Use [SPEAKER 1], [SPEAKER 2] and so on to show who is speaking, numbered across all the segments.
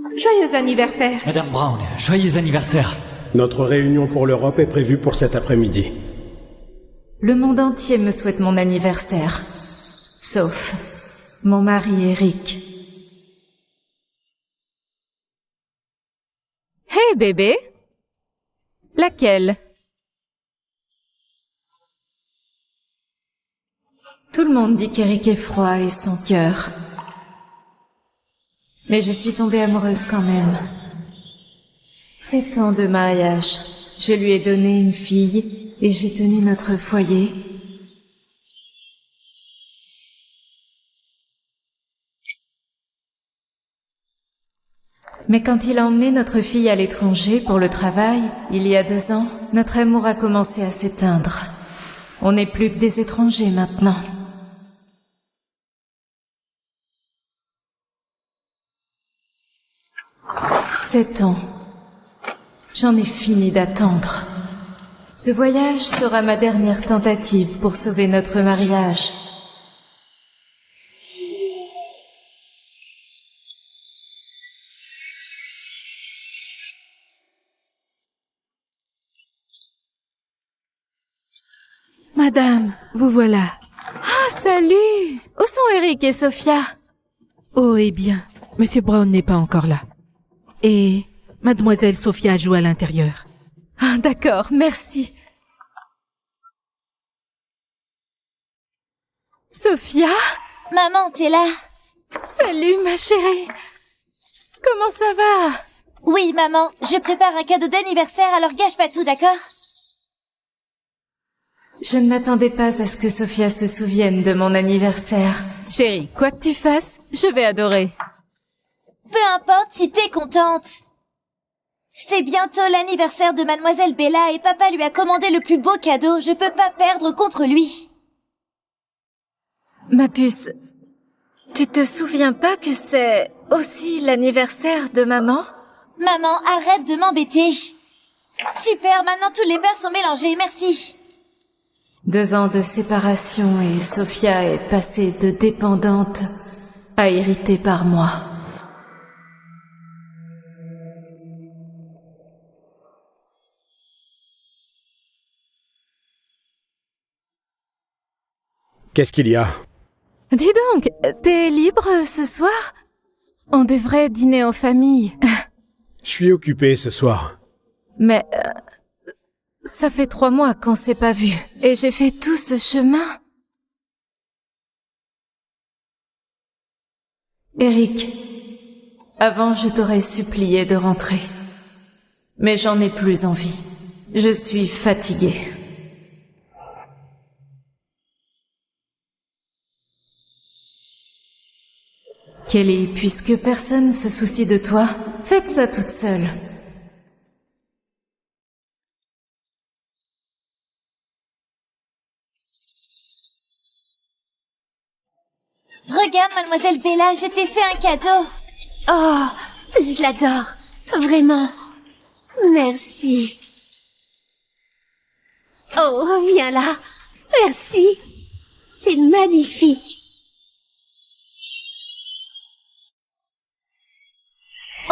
[SPEAKER 1] Joyeux anniversaire.
[SPEAKER 2] Madame Brown, joyeux anniversaire.
[SPEAKER 3] Notre réunion pour l'Europe est prévue pour cet après-midi.
[SPEAKER 4] Le monde entier me souhaite mon anniversaire. Sauf mon mari Eric.
[SPEAKER 5] Hey bébé. Laquelle?
[SPEAKER 4] Tout le monde dit qu'Eric est froid et sans cœur. Mais je suis tombée amoureuse quand même. 7 ans de mariage. Je lui ai donné une fille et j'ai tenu notre foyer. Mais quand il a emmené notre fille à l'étranger pour le travail, il y a 2 ans, notre amour a commencé à s'éteindre. On n'est plus que des étrangers maintenant. « 7 ans. J'en ai fini d'attendre. Ce voyage sera ma dernière tentative pour sauver notre mariage.
[SPEAKER 1] Madame, vous voilà.
[SPEAKER 5] Ah, salut! Où sont Eric et Sophia?
[SPEAKER 1] Oh, eh bien, Monsieur Brown n'est pas encore là. Et Mademoiselle Sophia joue à l'intérieur.
[SPEAKER 5] Ah, d'accord, merci. Sophia?
[SPEAKER 6] Maman, t'es là?
[SPEAKER 5] Salut, ma chérie. Comment ça va?
[SPEAKER 6] Oui, maman, je prépare un cadeau d'anniversaire, alors gâche pas tout, d'accord?
[SPEAKER 4] Je ne m'attendais pas à ce que Sophia se souvienne de mon anniversaire.
[SPEAKER 5] Chérie, quoi que tu fasses, je vais adorer.
[SPEAKER 6] Peu importe si t'es contente. C'est bientôt l'anniversaire de Mademoiselle Bella et papa lui a commandé le plus beau cadeau. Je peux pas perdre contre lui.
[SPEAKER 4] Ma puce, tu te souviens pas que c'est aussi l'anniversaire de maman?
[SPEAKER 6] Maman, arrête de m'embêter. Super, maintenant tous les pères sont mélangés, merci.
[SPEAKER 4] 2 ans de séparation et Sophia est passée de dépendante à irritée par moi.
[SPEAKER 3] Qu'est-ce qu'il y a?
[SPEAKER 5] Dis donc, t'es libre ce soir? On devrait dîner en famille.
[SPEAKER 3] Je suis occupé ce soir.
[SPEAKER 4] Mais ça fait 3 mois qu'on s'est pas vus.
[SPEAKER 5] Et j'ai fait tout ce chemin.
[SPEAKER 4] Eric, avant je t'aurais supplié de rentrer. Mais j'en ai plus envie. Je suis fatiguée. Kelly, puisque personne se soucie de toi, faites ça toute seule.
[SPEAKER 6] Regarde, Mademoiselle Bella, je t'ai fait un cadeau.
[SPEAKER 7] Oh, je l'adore. Vraiment. Merci. Oh, viens là. Merci. C'est magnifique.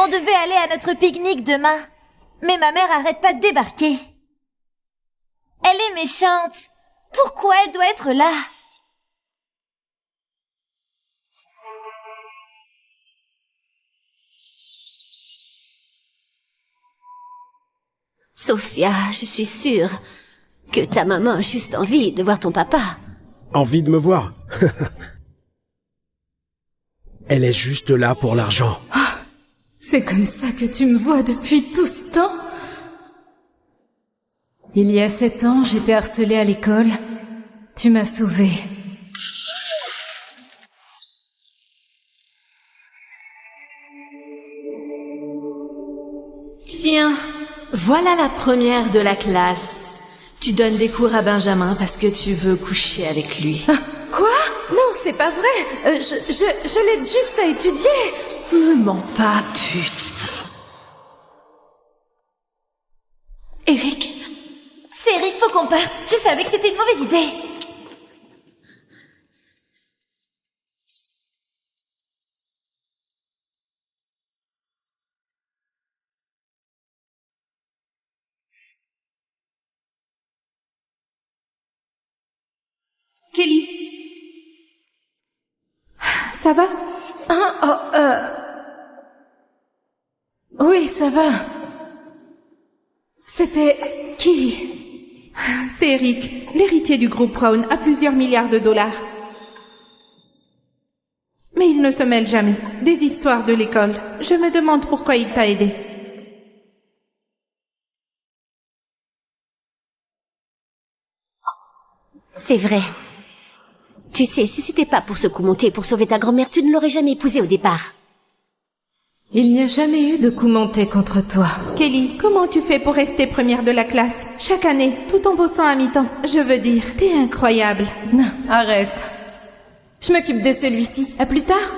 [SPEAKER 6] On devait aller à notre pique-nique demain. Mais ma mère arrête pas de débarquer. Elle est méchante. Pourquoi elle doit être là?
[SPEAKER 7] Sophia, je suis sûre que ta maman a juste envie de voir ton papa.
[SPEAKER 3] Envie de me voir? Elle est juste là pour l'argent.
[SPEAKER 4] C'est comme ça que tu me vois depuis tout ce temps? Il y a 7 ans, j'étais harcelée à l'école. Tu m'as sauvée.
[SPEAKER 8] Tiens, voilà la première de la classe. Tu donnes des cours à Benjamin parce que tu veux coucher avec lui.
[SPEAKER 5] Quoi? Non, c'est pas vrai. Je l'aide juste à étudier.
[SPEAKER 8] Me mens pas, pute. Eric?
[SPEAKER 6] C'est Eric, faut qu'on parte. Je savais que c'était une mauvaise idée.
[SPEAKER 1] Kelly? Ça va?
[SPEAKER 4] Oui, ça va. C'était qui?
[SPEAKER 1] C'est Eric, l'héritier du groupe Brown, à plusieurs milliards de dollars. Mais il ne se mêle jamais. Des histoires de l'école. Je me demande pourquoi il t'a aidé.
[SPEAKER 7] C'est vrai. Tu sais, si c'était pas pour ce coup monté pour sauver ta grand-mère, tu ne l'aurais jamais épousée au départ.
[SPEAKER 4] Il n'y a jamais eu de coup monté contre toi.
[SPEAKER 1] Kelly, comment tu fais pour rester première de la classe chaque année, tout en bossant à mi-temps? Je veux dire, t'es incroyable.
[SPEAKER 4] Non, arrête. Je m'occupe de celui-ci. À plus tard.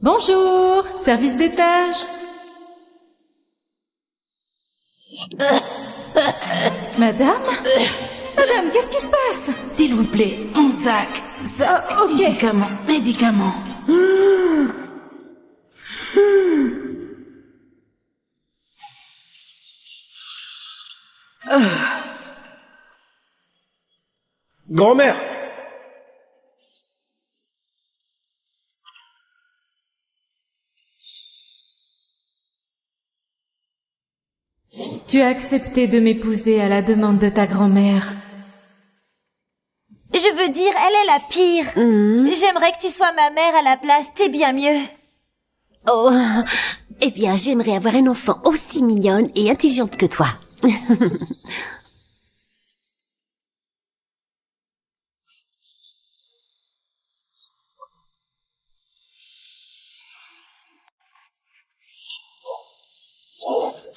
[SPEAKER 4] Bonjour, service d'étage. Madame? Madame, qu'est-ce qui se passe?
[SPEAKER 1] S'il vous plaît, on sac.
[SPEAKER 4] Ok.
[SPEAKER 1] Médicaments.
[SPEAKER 3] Grand-mère!
[SPEAKER 4] Tu as accepté de m'épouser à la demande de ta grand-mère.
[SPEAKER 6] Je veux dire, elle est la pire. J'aimerais que tu sois ma mère à la place, t'es bien mieux.
[SPEAKER 7] Oh, eh bien, j'aimerais avoir un enfant aussi mignonne et intelligente que toi.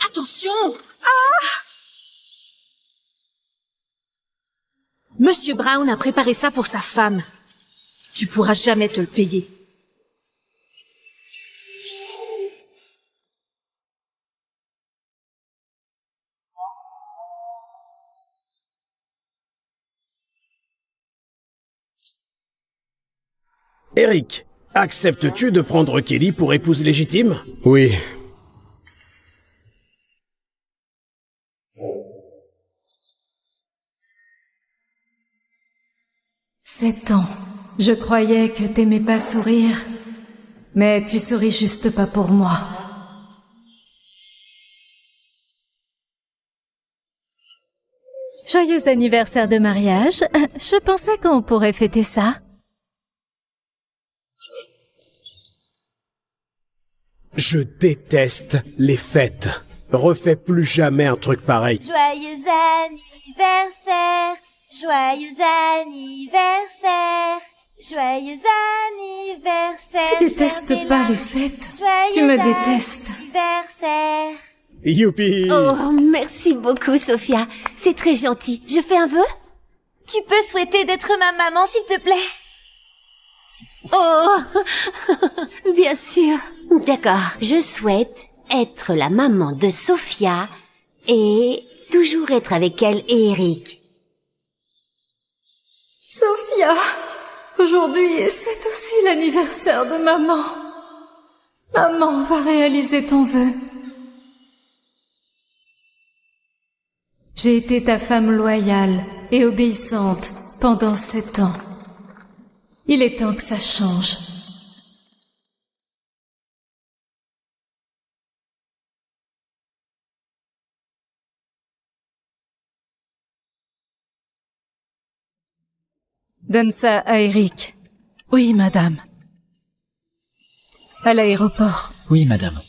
[SPEAKER 8] Attention! Monsieur Brown a préparé ça pour sa femme. Tu pourras jamais te le payer.
[SPEAKER 3] Eric, acceptes-tu de prendre Kelly pour épouse légitime?
[SPEAKER 2] Oui.
[SPEAKER 4] 7 ans. Je croyais que t'aimais pas sourire. Mais tu souris juste pas pour moi.
[SPEAKER 5] Joyeux anniversaire de mariage. Je pensais qu'on pourrait fêter ça.
[SPEAKER 3] Je déteste les fêtes. Refais plus jamais un truc pareil.
[SPEAKER 6] Joyeux anniversaire, joyeux anniversaire, joyeux anniversaire.
[SPEAKER 4] Tu détestes pas les fêtes. Tu me détestes.
[SPEAKER 6] Anniversaire.
[SPEAKER 3] Youpi!
[SPEAKER 7] Oh, merci beaucoup, Sophia. C'est très gentil. Je fais un vœu?
[SPEAKER 6] Tu peux souhaiter d'être ma maman, s'il te plaît?
[SPEAKER 7] Oh, bien sûr. D'accord. Je souhaite être la maman de Sophia et toujours être avec elle et Eric.
[SPEAKER 4] Sophia, aujourd'hui, c'est aussi l'anniversaire de maman. Maman va réaliser ton vœu. J'ai été ta femme loyale et obéissante pendant 7 ans. Il est temps que ça change.
[SPEAKER 5] Donne ça à Eric.
[SPEAKER 1] Oui, madame.
[SPEAKER 5] À l'aéroport.
[SPEAKER 2] Oui, madame.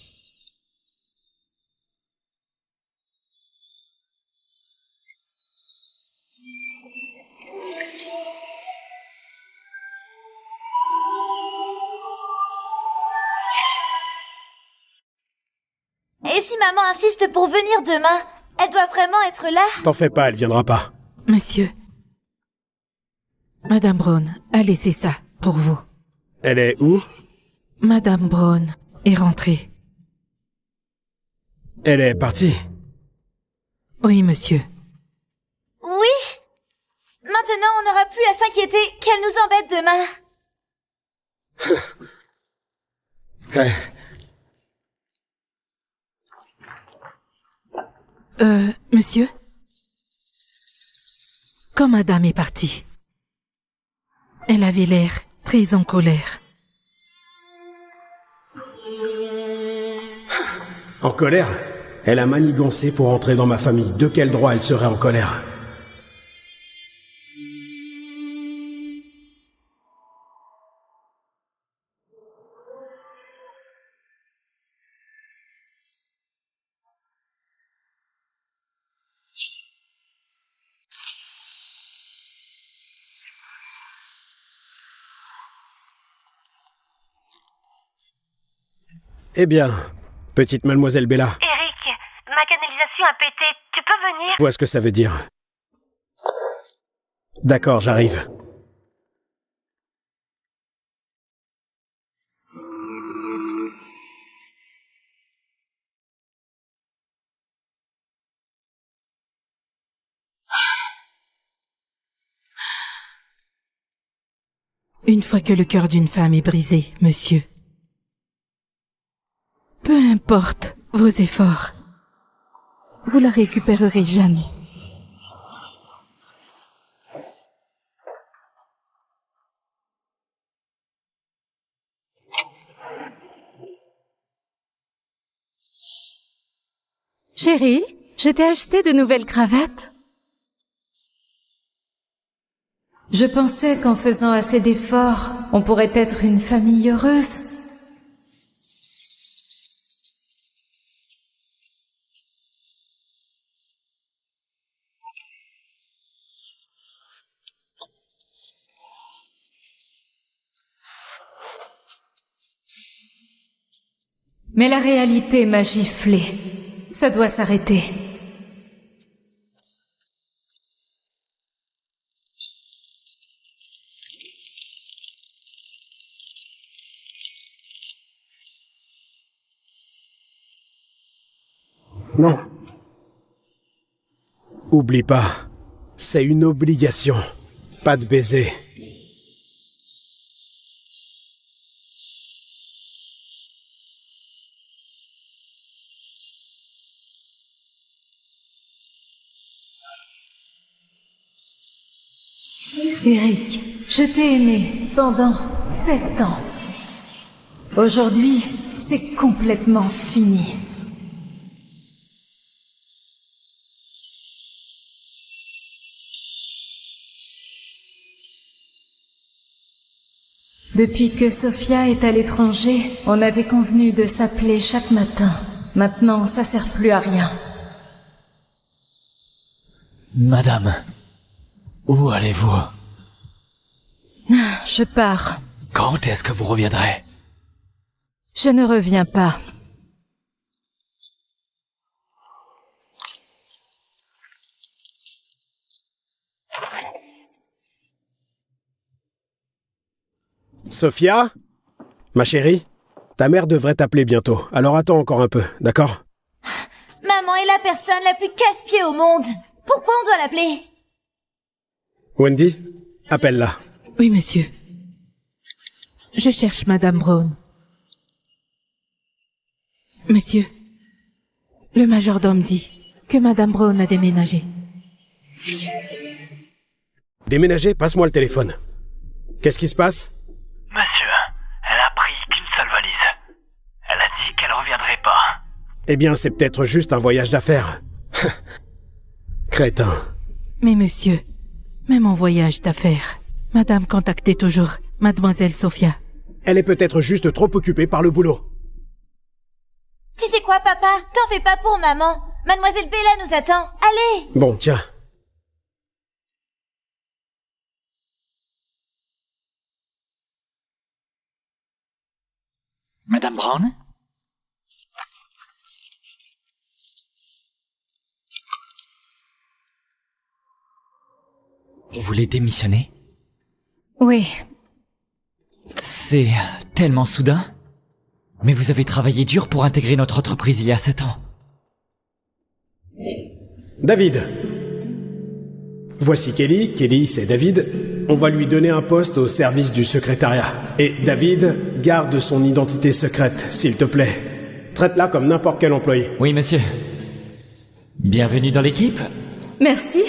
[SPEAKER 6] Et si maman insiste pour venir demain, elle doit vraiment être là?
[SPEAKER 3] T'en fais pas, elle viendra pas.
[SPEAKER 1] Monsieur. Madame Brown a laissé ça pour vous.
[SPEAKER 3] Elle est où?
[SPEAKER 1] Madame Brown est rentrée.
[SPEAKER 3] Elle est partie.
[SPEAKER 1] Oui, monsieur.
[SPEAKER 6] Oui. Maintenant, on n'aura plus à s'inquiéter qu'elle nous embête demain.
[SPEAKER 1] Monsieur? quand madame est partie. Elle avait l'air très en colère.
[SPEAKER 3] En colère? Elle a manigancé pour entrer dans ma famille. De quel droit elle serait en colère? Eh bien, petite mademoiselle Bella.
[SPEAKER 9] Eric, ma canalisation a pété. Tu peux venir?
[SPEAKER 3] Je vois ce que ça veut dire. D'accord, j'arrive.
[SPEAKER 1] Une fois que le cœur d'une femme est brisé, monsieur, peu importe vos efforts, vous la récupérerez jamais.
[SPEAKER 5] Chérie, je t'ai acheté de nouvelles cravates.
[SPEAKER 4] Je pensais qu'en faisant assez d'efforts, on pourrait être une famille heureuse. Mais la réalité m'a giflé. Ça doit s'arrêter.
[SPEAKER 3] Non. Oublie pas, c'est une obligation. Pas de baiser.
[SPEAKER 4] Eric, je t'ai aimé pendant 7 ans. Aujourd'hui, c'est complètement fini. Depuis que Sophia est à l'étranger, on avait convenu de s'appeler chaque matin. Maintenant, ça sert plus à rien.
[SPEAKER 2] Madame, où allez-vous?
[SPEAKER 4] Je pars.
[SPEAKER 2] Quand est-ce que vous reviendrez?
[SPEAKER 4] Je ne reviens pas.
[SPEAKER 3] Sophia? Ma chérie? Ta mère devrait t'appeler bientôt, alors attends encore un peu, d'accord?
[SPEAKER 6] Maman est la personne la plus casse-pied au monde. Pourquoi on doit l'appeler?
[SPEAKER 3] Wendy? Appelle-la.
[SPEAKER 1] Oui, monsieur. Je cherche Madame Brown. Monsieur, le majordome dit que Madame Brown a déménagé.
[SPEAKER 3] Déménager? Passe-moi le téléphone. Qu'est-ce qui se passe?
[SPEAKER 2] Monsieur, elle a pris qu'une seule valise. Elle a dit qu'elle reviendrait pas.
[SPEAKER 3] Eh bien, c'est peut-être juste un voyage d'affaires. Crétin.
[SPEAKER 1] Mais monsieur, même en voyage d'affaires, Madame contactait toujours Mademoiselle Sophia.
[SPEAKER 3] Elle est peut-être juste trop occupée par le boulot.
[SPEAKER 6] Tu sais quoi, papa? T'en fais pas pour maman. Mademoiselle Bella nous attend. Allez!
[SPEAKER 3] Bon, tiens.
[SPEAKER 2] Madame Brown? Vous voulez démissionner?
[SPEAKER 4] Oui.
[SPEAKER 2] C'est tellement soudain. Mais vous avez travaillé dur pour intégrer notre entreprise il y a 7 ans.
[SPEAKER 3] David. Voici Kelly. Kelly, c'est David. On va lui donner un poste au service du secrétariat. Et David, garde son identité secrète, s'il te plaît. Traite-la comme n'importe quel employé.
[SPEAKER 2] Oui, monsieur. Bienvenue dans l'équipe.
[SPEAKER 4] Merci.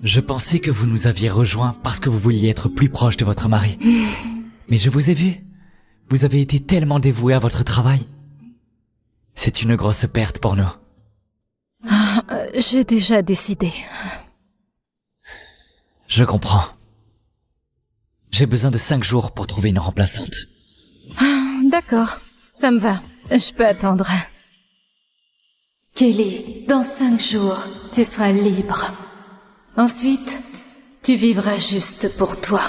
[SPEAKER 2] Je pensais que vous nous aviez rejoints parce que vous vouliez être plus proche de votre mari. Mais je vous ai vu. Vous avez été tellement dévoué à votre travail. C'est une grosse perte pour nous.
[SPEAKER 5] J'ai déjà décidé.
[SPEAKER 2] Je comprends. J'ai besoin de 5 jours pour trouver une remplaçante.
[SPEAKER 5] D'accord, ça me va. Je peux attendre.
[SPEAKER 4] Kelly, dans 5 jours, tu seras libre. Ensuite, tu vivras juste pour toi.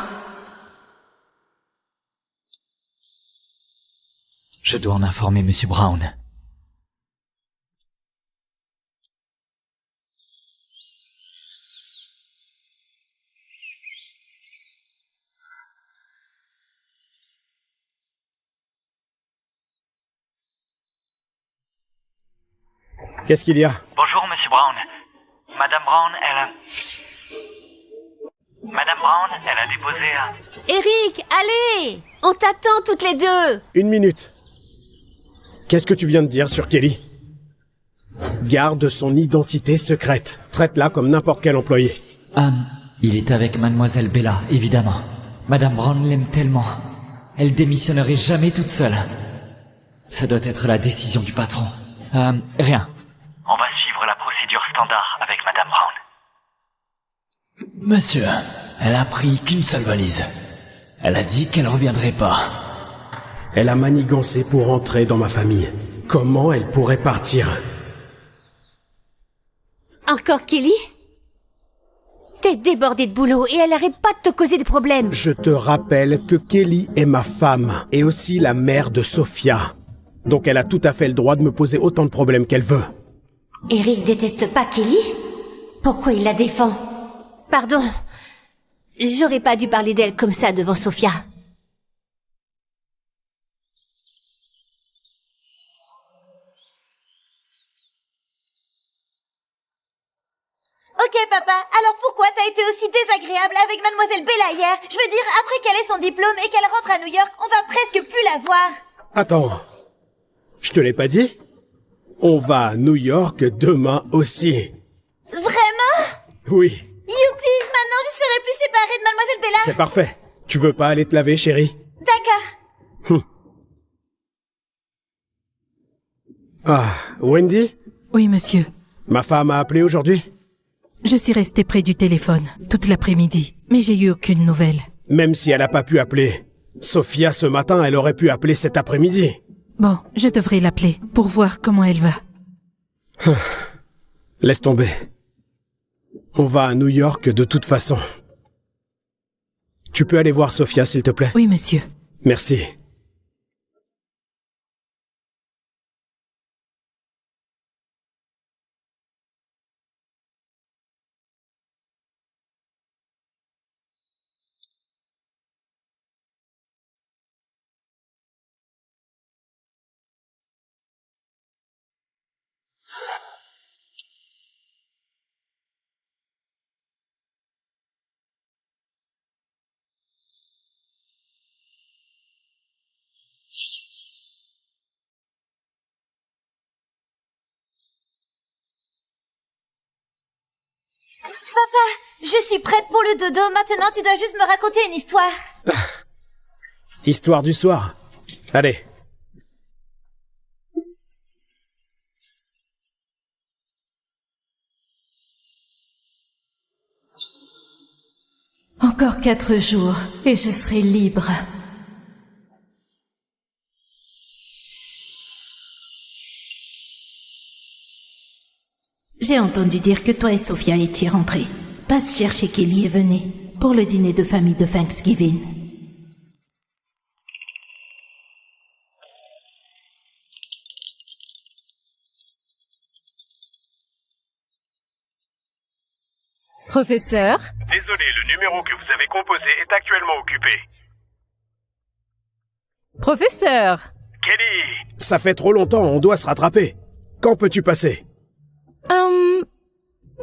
[SPEAKER 2] Je dois en informer Monsieur Brown.
[SPEAKER 3] Qu'est-ce qu'il y a?
[SPEAKER 2] Bonjour, Monsieur Brown. Madame Brown, elle a déposé un...
[SPEAKER 7] Eric, allez! On t'attend toutes les deux!
[SPEAKER 3] 1 minute. Qu'est-ce que tu viens de dire sur Kelly? Garde son identité secrète. Traite-la comme n'importe quel employé.
[SPEAKER 2] Il est avec Mademoiselle Bella, évidemment. Madame Brown l'aime tellement. Elle démissionnerait jamais toute seule. Ça doit être la décision du patron. Rien. On va suivre la procédure standard avec Madame Brown. Monsieur, elle a pris qu'une seule valise. Elle a dit qu'elle reviendrait pas.
[SPEAKER 3] Elle a manigancé pour rentrer dans ma famille. Comment elle pourrait partir?
[SPEAKER 7] Encore Kelly? T'es débordé de boulot et elle arrête pas de te causer des problèmes.
[SPEAKER 3] Je te rappelle que Kelly est ma femme et aussi la mère de Sophia. Donc elle a tout à fait le droit de me poser autant de problèmes qu'elle veut.
[SPEAKER 7] Eric déteste pas Kelly? Pourquoi il la défend? Pardon. J'aurais pas dû parler d'elle comme ça devant Sophia.
[SPEAKER 6] Ok papa, alors pourquoi t'as été aussi désagréable avec Mademoiselle Bella hier? Je veux dire, après qu'elle ait son diplôme et qu'elle rentre à New York, on va presque plus la voir.
[SPEAKER 3] Attends, je te l'ai pas dit? On va à New York demain aussi.
[SPEAKER 6] Vraiment?
[SPEAKER 3] Oui.
[SPEAKER 6] Youpi, maintenant je serai plus séparée de Mademoiselle Bella.
[SPEAKER 3] C'est parfait. Tu veux pas aller te laver, chérie?
[SPEAKER 6] D'accord.
[SPEAKER 3] Ah, Wendy?
[SPEAKER 1] Oui, monsieur.
[SPEAKER 3] Ma femme a appelé aujourd'hui?
[SPEAKER 1] Je suis restée près du téléphone toute l'après-midi, mais j'ai eu aucune nouvelle.
[SPEAKER 3] Même si elle n'a pas pu appeler. Sophia, ce matin, elle aurait pu appeler cet après-midi.
[SPEAKER 1] Bon, je devrais l'appeler pour voir comment elle va.
[SPEAKER 3] Laisse tomber. On va à New York de toute façon. Tu peux aller voir Sophia, s'il te plaît?
[SPEAKER 1] Oui, monsieur.
[SPEAKER 3] Merci.
[SPEAKER 6] Je suis prête pour le dodo, maintenant tu dois juste me raconter une histoire.
[SPEAKER 3] Histoire du soir. Allez.
[SPEAKER 4] Encore 4 jours et je serai libre.
[SPEAKER 10] J'ai entendu dire que toi et Sophia étiez rentrés. Passe chercher Kelly et venez pour le dîner de famille de Thanksgiving.
[SPEAKER 5] Professeur?
[SPEAKER 11] Désolé, le numéro que vous avez composé est actuellement occupé.
[SPEAKER 5] Professeur!
[SPEAKER 11] Kelly!
[SPEAKER 3] Ça fait trop longtemps, on doit se rattraper. Quand peux-tu passer?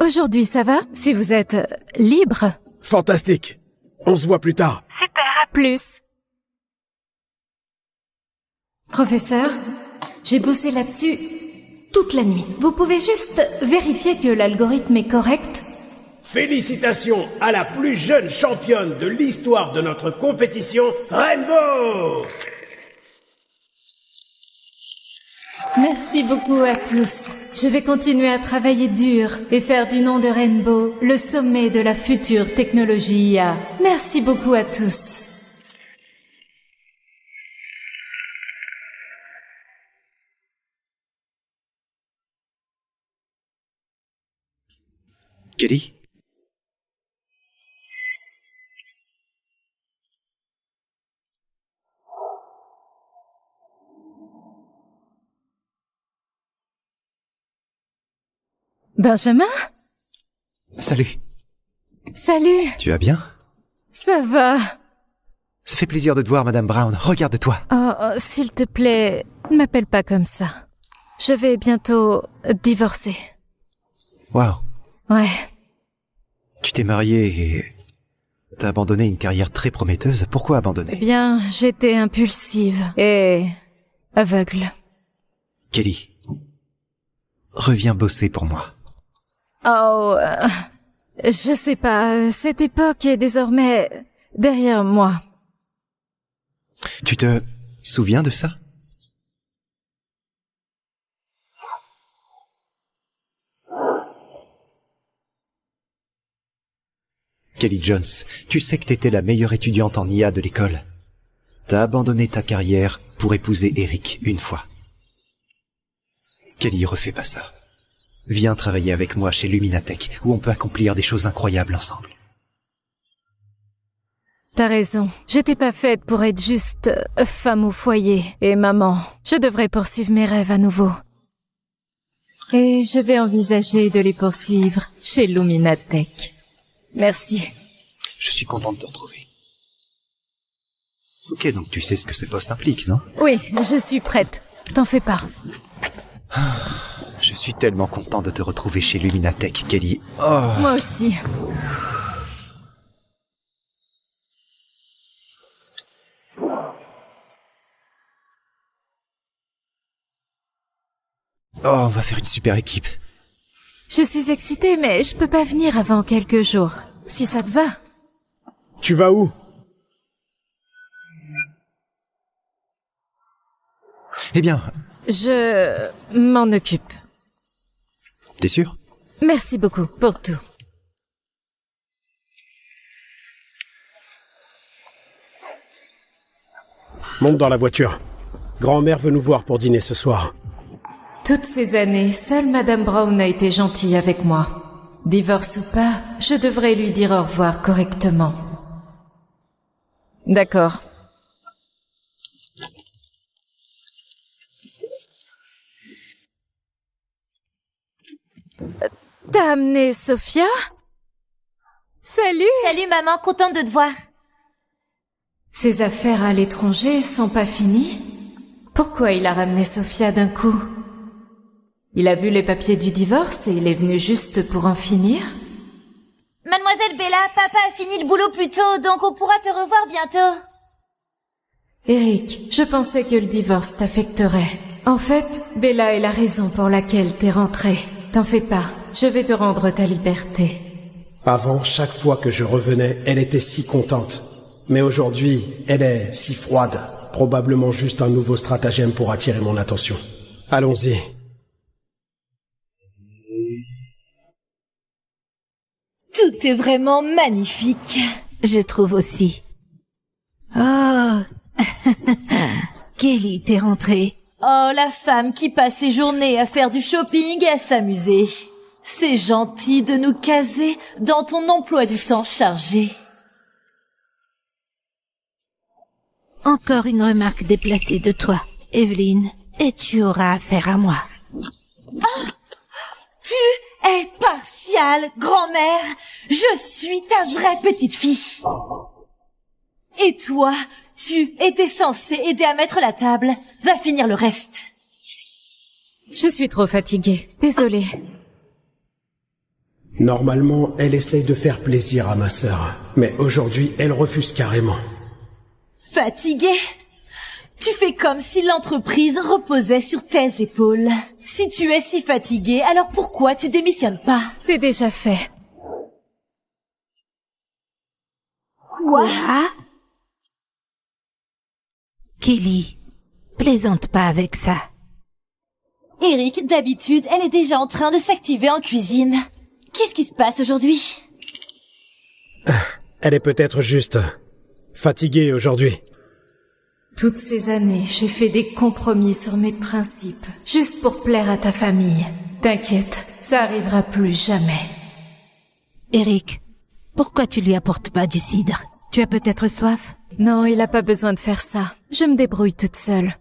[SPEAKER 5] Aujourd'hui, ça va? Si vous êtes libre?
[SPEAKER 3] Fantastique. On se voit plus tard.
[SPEAKER 5] Super, à plus.
[SPEAKER 4] Professeur, j'ai bossé là-dessus toute la nuit. Vous pouvez juste vérifier que l'algorithme est correct?
[SPEAKER 3] Félicitations à la plus jeune championne de l'histoire de notre compétition, Rainbow!
[SPEAKER 4] Merci beaucoup à tous. Je vais continuer à travailler dur et faire du nom de Rainbow le sommet de la future technologie IA. Merci beaucoup à tous.
[SPEAKER 12] Kelly?
[SPEAKER 5] Benjamin?
[SPEAKER 12] Salut.
[SPEAKER 5] Salut.
[SPEAKER 12] Tu vas bien?
[SPEAKER 5] Ça va.
[SPEAKER 12] Ça fait plaisir de te voir, Madame Brown. Regarde-toi.
[SPEAKER 5] Oh, s'il te plaît, ne m'appelle pas comme ça. Je vais bientôt divorcer.
[SPEAKER 12] Waouh.
[SPEAKER 5] Ouais.
[SPEAKER 12] Tu t'es mariée et t'as abandonné une carrière très prometteuse. Pourquoi
[SPEAKER 5] Eh
[SPEAKER 12] abandonner?
[SPEAKER 5] bien, j'étais impulsive et aveugle.
[SPEAKER 12] Kelly, reviens bosser pour moi.
[SPEAKER 5] Oh, je sais pas, cette époque est désormais derrière moi.
[SPEAKER 12] Tu te souviens de ça? Kelly Jones, tu sais que t'étais la meilleure étudiante en IA de l'école. T'as abandonné ta carrière pour épouser Eric une fois. Kelly, refais pas ça. Viens travailler avec moi chez Luminatech, où on peut accomplir des choses incroyables ensemble.
[SPEAKER 5] T'as raison, j'étais pas faite pour être juste femme au foyer et maman. Je devrais poursuivre mes rêves à nouveau. Et je vais envisager de les poursuivre chez Luminatech. Merci.
[SPEAKER 12] Je suis content de te retrouver. Ok, donc tu sais ce que ce poste implique, non?
[SPEAKER 5] Oui, je suis prête. T'en fais pas.
[SPEAKER 12] Je suis tellement content de te retrouver chez Luminatech, Kelly. Oh.
[SPEAKER 5] Moi aussi.
[SPEAKER 12] Oh, on va faire une super équipe.
[SPEAKER 5] Je suis excitée, mais je peux pas venir avant quelques jours. Si ça te va.
[SPEAKER 3] Tu vas où?
[SPEAKER 12] Eh bien...
[SPEAKER 5] Je m'en occupe.
[SPEAKER 12] T'es sûr?
[SPEAKER 5] Merci beaucoup pour tout.
[SPEAKER 3] Monte dans la voiture. Grand-mère veut nous voir pour dîner ce soir.
[SPEAKER 4] Toutes ces années, seule Madame Brown a été gentille avec moi. Divorce ou pas, je devrais lui dire au revoir correctement.
[SPEAKER 5] D'accord. T'as amené Sophia? Salut!
[SPEAKER 6] Salut maman, contente de te voir.
[SPEAKER 4] Ses affaires à l'étranger sont pas finies? Pourquoi il a ramené Sophia d'un coup? Il a vu les papiers du divorce et il est venu juste pour en finir?
[SPEAKER 6] Mademoiselle Bella, papa a fini le boulot plus tôt, donc on pourra te revoir bientôt.
[SPEAKER 4] Eric, je pensais que le divorce t'affecterait. En fait, Bella est la raison pour laquelle t'es rentré. T'en fais pas, je vais te rendre ta liberté.
[SPEAKER 3] Avant, chaque fois que je revenais, elle était si contente. Mais aujourd'hui, elle est si froide. Probablement juste un nouveau stratagème pour attirer mon attention. Allons-y.
[SPEAKER 8] Tout est vraiment magnifique.
[SPEAKER 10] Je trouve aussi. Oh, Kelly, t'es rentrée.
[SPEAKER 8] Oh, la femme qui passe ses journées à faire du shopping et à s'amuser. C'est gentil de nous caser dans ton emploi du temps chargé.
[SPEAKER 10] Encore une remarque déplacée de toi, Evelyn, et tu auras affaire à moi.
[SPEAKER 8] Ah, tu es partiale, grand-mère. Je suis ta vraie petite fille. Et toi, tu étais censée aider à mettre la table. Va finir le reste.
[SPEAKER 4] Je suis trop fatiguée. Désolée.
[SPEAKER 3] Normalement, elle essaye de faire plaisir à ma sœur. Mais aujourd'hui, elle refuse carrément.
[SPEAKER 8] Fatiguée? Tu fais comme si l'entreprise reposait sur tes épaules. Si tu es si fatiguée, alors pourquoi tu démissionnes pas?
[SPEAKER 4] C'est déjà fait.
[SPEAKER 6] Quoi?
[SPEAKER 10] Kelly, plaisante pas avec ça.
[SPEAKER 6] Eric, d'habitude, elle est déjà en train de s'activer en cuisine. Qu'est-ce qui se passe aujourd'hui?
[SPEAKER 3] Elle est peut-être juste fatiguée aujourd'hui.
[SPEAKER 5] Toutes ces années, j'ai fait des compromis sur mes principes, juste pour plaire à ta famille. T'inquiète, ça arrivera plus jamais.
[SPEAKER 10] Eric, pourquoi tu lui apportes pas du cidre? Tu as peut-être soif?
[SPEAKER 5] Non, il a pas besoin de faire ça. Je me débrouille toute seule.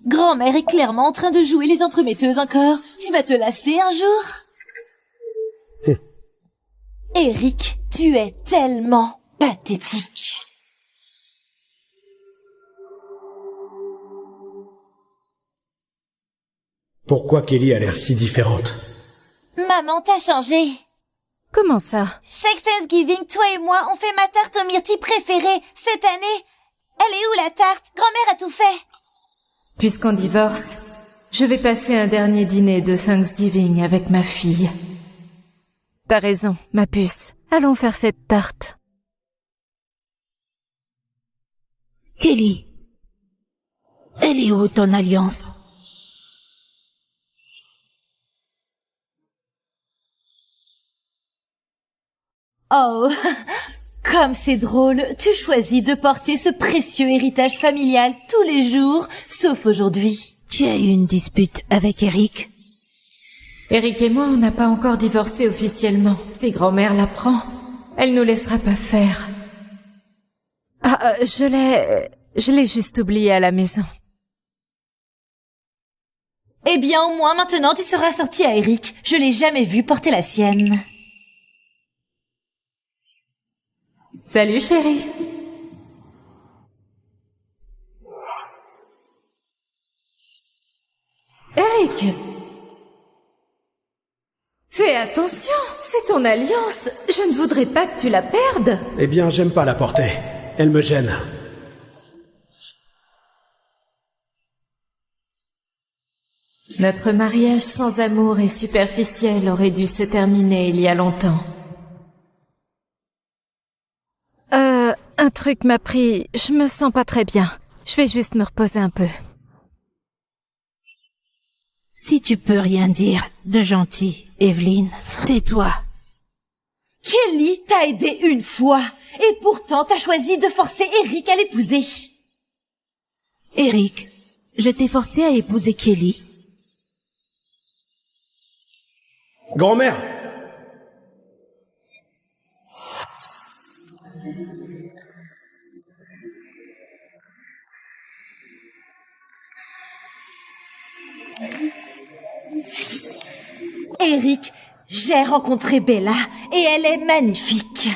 [SPEAKER 6] Grand-mère est clairement en train de jouer les entremetteuses encore. Tu vas te lasser un jour? Eric, tu es tellement pathétique.
[SPEAKER 3] Pourquoi Kelly a l'air si différente?
[SPEAKER 6] Maman, t'as changé.
[SPEAKER 5] Comment ça?
[SPEAKER 6] Chaque Thanksgiving, toi et moi, on fait ma tarte aux myrtilles préférée. Cette année, elle est où la tarte? Grand-mère a tout fait.
[SPEAKER 5] Puisqu'on divorce, je vais passer un dernier dîner de Thanksgiving avec ma fille. T'as raison, ma puce. Allons faire cette tarte.
[SPEAKER 10] Kelly, elle est où ton alliance?
[SPEAKER 8] Oh, comme c'est drôle, tu choisis de porter ce précieux héritage familial tous les jours, sauf aujourd'hui.
[SPEAKER 10] Tu as eu une dispute avec Eric?
[SPEAKER 5] Eric et moi, on n'a pas encore divorcé officiellement. Si grand-mère l'apprend, elle nous laissera pas faire. Ah, je l'ai juste oublié à la maison.
[SPEAKER 8] Eh bien, au moins maintenant tu seras sortie à Eric. Je l'ai jamais vu porter la sienne.
[SPEAKER 5] Salut chérie. Eric, fais attention, c'est ton alliance. Je ne voudrais pas que tu la perdes.
[SPEAKER 3] Eh bien, j'aime pas la porter. Elle me gêne.
[SPEAKER 5] Notre mariage sans amour et superficiel aurait dû se terminer il y a longtemps. Un truc m'a pris, je me sens pas très bien. Je vais juste me reposer un peu.
[SPEAKER 10] Si tu peux rien dire de gentil, Evelyn, tais-toi.
[SPEAKER 8] Kelly t'a aidé une fois, et pourtant t'as choisi de forcer Eric à l'épouser.
[SPEAKER 10] Eric, je t'ai forcé à épouser Kelly.
[SPEAKER 3] Grand-mère!
[SPEAKER 8] Eric, j'ai rencontré Bella et elle est magnifique.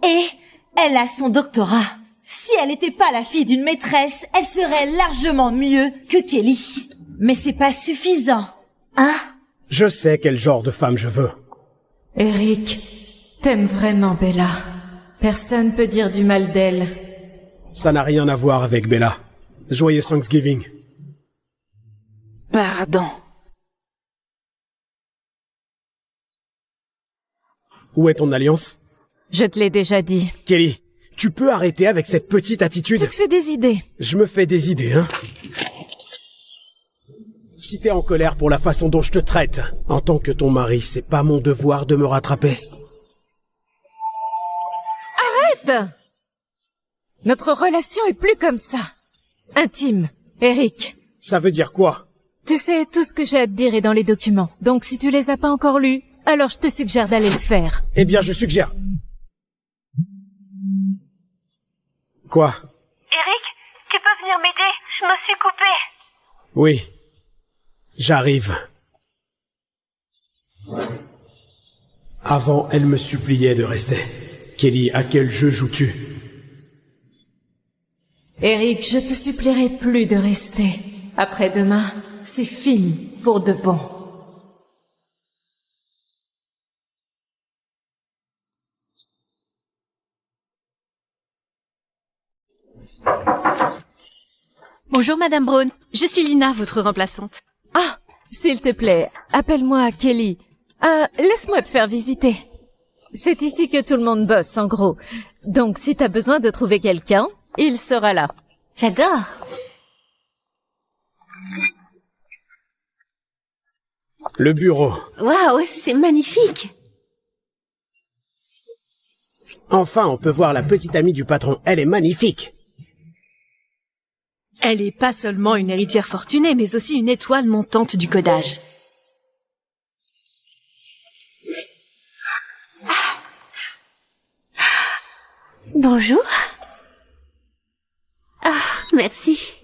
[SPEAKER 8] Et elle a son doctorat. Si elle n'était pas la fille d'une maîtresse, elle serait largement mieux que Kelly. Mais c'est pas suffisant, hein?
[SPEAKER 3] Je sais quel genre de femme je veux.
[SPEAKER 5] Eric, t'aimes vraiment Bella. Personne peut dire du mal d'elle.
[SPEAKER 3] Ça n'a rien à voir avec Bella. Joyeux Thanksgiving.
[SPEAKER 10] Pardon.
[SPEAKER 3] Où est ton alliance?
[SPEAKER 5] Je te l'ai déjà dit.
[SPEAKER 3] Kelly, tu peux arrêter avec cette petite attitude?
[SPEAKER 5] Tu te fais des idées.
[SPEAKER 3] Je me fais des idées, hein? Si t'es en colère pour la façon dont je te traite, en tant que ton mari, c'est pas mon devoir de me rattraper.
[SPEAKER 5] Arrête! Notre relation est plus comme ça. Intime, Eric.
[SPEAKER 3] Ça veut dire quoi?
[SPEAKER 5] Tu sais, tout ce que j'ai à te dire est dans les documents. Donc si tu les as pas encore lus, alors je te suggère d'aller le faire.
[SPEAKER 3] Eh bien, je suggère... Quoi?
[SPEAKER 9] Eric, tu peux venir m'aider? Je me suis coupée.
[SPEAKER 3] Oui. J'arrive. Avant, elle me suppliait de rester. Kelly, à quel jeu joues-tu?
[SPEAKER 5] Eric, je te supplierai plus de rester. Après-demain, c'est fini pour de bon.
[SPEAKER 13] Bonjour Madame Brown, je suis Lina, votre remplaçante.
[SPEAKER 5] Ah, s'il te plaît, appelle-moi Kelly. Laisse-moi te faire visiter. C'est ici que tout le monde bosse, en gros. Donc si t'as besoin de trouver quelqu'un, il sera là.
[SPEAKER 7] J'adore.
[SPEAKER 3] Le bureau.
[SPEAKER 7] Waouh, c'est magnifique.
[SPEAKER 3] Enfin, on peut voir la petite amie du patron. Elle est magnifique.
[SPEAKER 13] Elle est pas seulement une héritière fortunée, mais aussi une étoile montante du codage.
[SPEAKER 7] Bonjour. Ah, merci.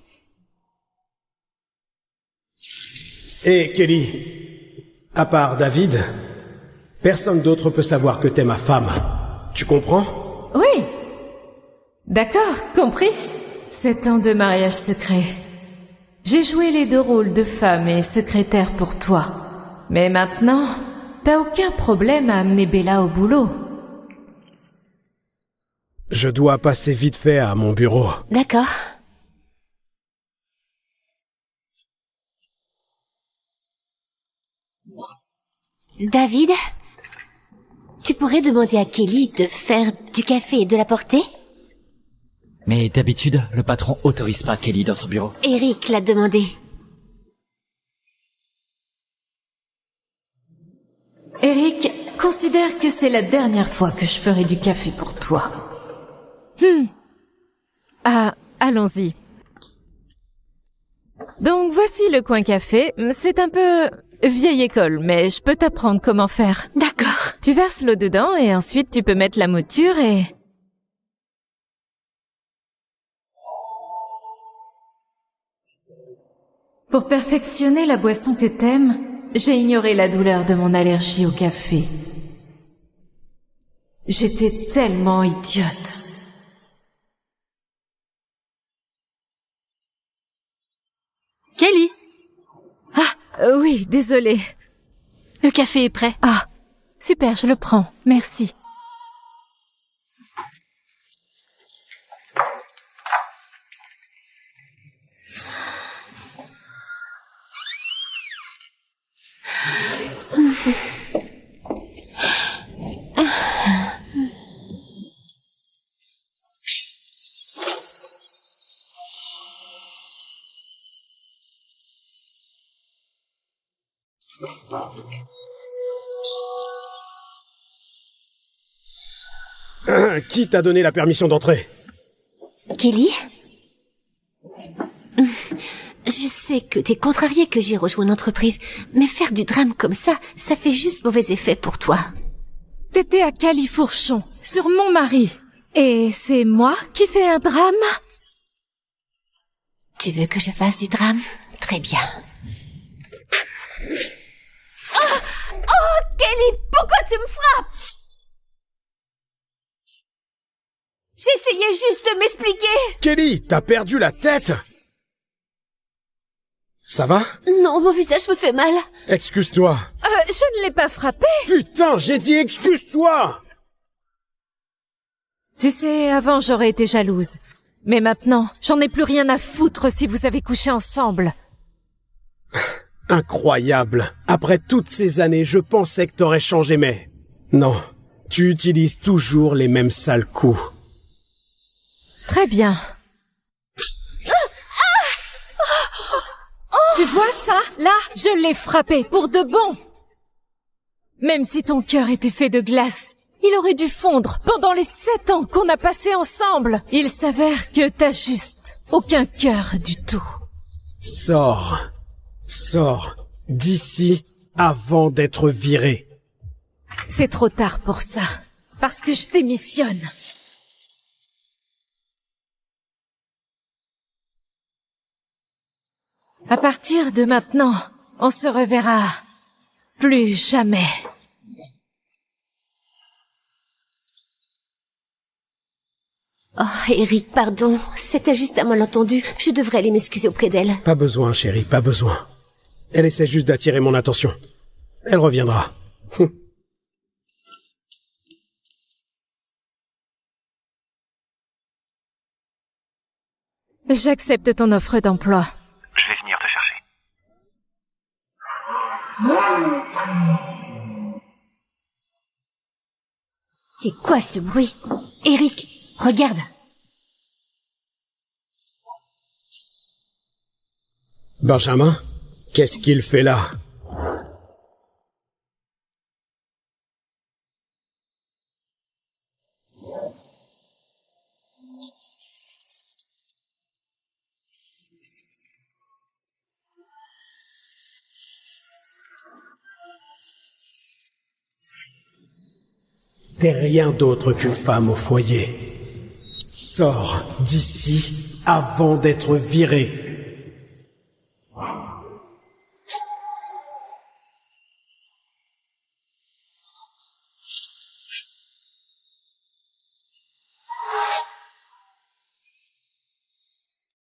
[SPEAKER 3] Et Kelly, à part David, personne d'autre peut savoir que t'es ma femme. Tu comprends?
[SPEAKER 4] Oui. D'accord, compris. 7 ans de mariage secret. J'ai joué les deux rôles de femme et secrétaire pour toi. Mais maintenant, t'as aucun problème à amener Bella au boulot.
[SPEAKER 3] Je dois passer vite fait à mon bureau.
[SPEAKER 7] D'accord. David, tu pourrais demander à Kelly de faire du café et de l'apporter?
[SPEAKER 2] Mais d'habitude, le patron autorise pas Kelly dans son bureau.
[SPEAKER 7] Eric l'a demandé.
[SPEAKER 4] Eric, considère que c'est la dernière fois que je ferai du café pour toi.
[SPEAKER 5] Ah, allons-y. Donc voici le coin café. C'est un peu vieille école, mais je peux t'apprendre comment faire.
[SPEAKER 7] D'accord.
[SPEAKER 5] Tu verses l'eau dedans et ensuite tu peux mettre la mouture et...
[SPEAKER 4] Pour perfectionner la boisson que t'aimes, j'ai ignoré la douleur de mon allergie au café. J'étais tellement idiote.
[SPEAKER 13] Kelly!
[SPEAKER 5] Ah, oui, désolée.
[SPEAKER 13] Le café est prêt.
[SPEAKER 5] Ah, super, je le prends. Merci.
[SPEAKER 3] Qui t'a donné la permission d'entrer?
[SPEAKER 7] Kelly? Je sais que t'es contrarié que j'y rejoins l'entreprise, mais faire du drame comme ça fait juste mauvais effet pour toi.
[SPEAKER 5] T'étais à Califourchon, sur mon mari. Et c'est moi qui fais un drame?
[SPEAKER 7] Tu veux que je fasse du drame? Très bien. Oh, Kelly, pourquoi tu me frappes? J'essayais juste de m'expliquer.
[SPEAKER 3] Kelly, t'as perdu la tête? Ça va?
[SPEAKER 7] Non, mon visage me fait mal.
[SPEAKER 3] Excuse-toi.
[SPEAKER 5] Je ne l'ai pas frappé.
[SPEAKER 3] Putain, j'ai dit excuse-toi!
[SPEAKER 5] Tu sais, avant j'aurais été jalouse. Mais maintenant, j'en ai plus rien à foutre si vous avez couché ensemble.
[SPEAKER 3] Incroyable. Après toutes ces années, je pensais que t'aurais changé, mais... Non, tu utilises toujours les mêmes sales coups.
[SPEAKER 5] Très bien. Tu vois ça? Là, je l'ai frappé pour de bon. Même si ton cœur était fait de glace, il aurait dû fondre pendant les 7 ans qu'on a passés ensemble. Il s'avère que t'as juste aucun cœur du tout.
[SPEAKER 3] Sors d'ici avant d'être viré.
[SPEAKER 5] C'est trop tard pour ça, parce que je démissionne. À partir de maintenant, on se reverra plus jamais.
[SPEAKER 7] Oh, Eric, pardon. C'était juste un malentendu. Je devrais aller m'excuser auprès d'elle.
[SPEAKER 3] Pas besoin, chérie, pas besoin. Elle essaie juste d'attirer mon attention. Elle reviendra.
[SPEAKER 5] J'accepte ton offre d'emploi.
[SPEAKER 11] Je vais venir te chercher.
[SPEAKER 7] C'est quoi ce bruit? Eric, regarde.
[SPEAKER 3] Benjamin, qu'est-ce qu'il fait là? T'es rien d'autre qu'une femme au foyer. Sors d'ici avant d'être viré.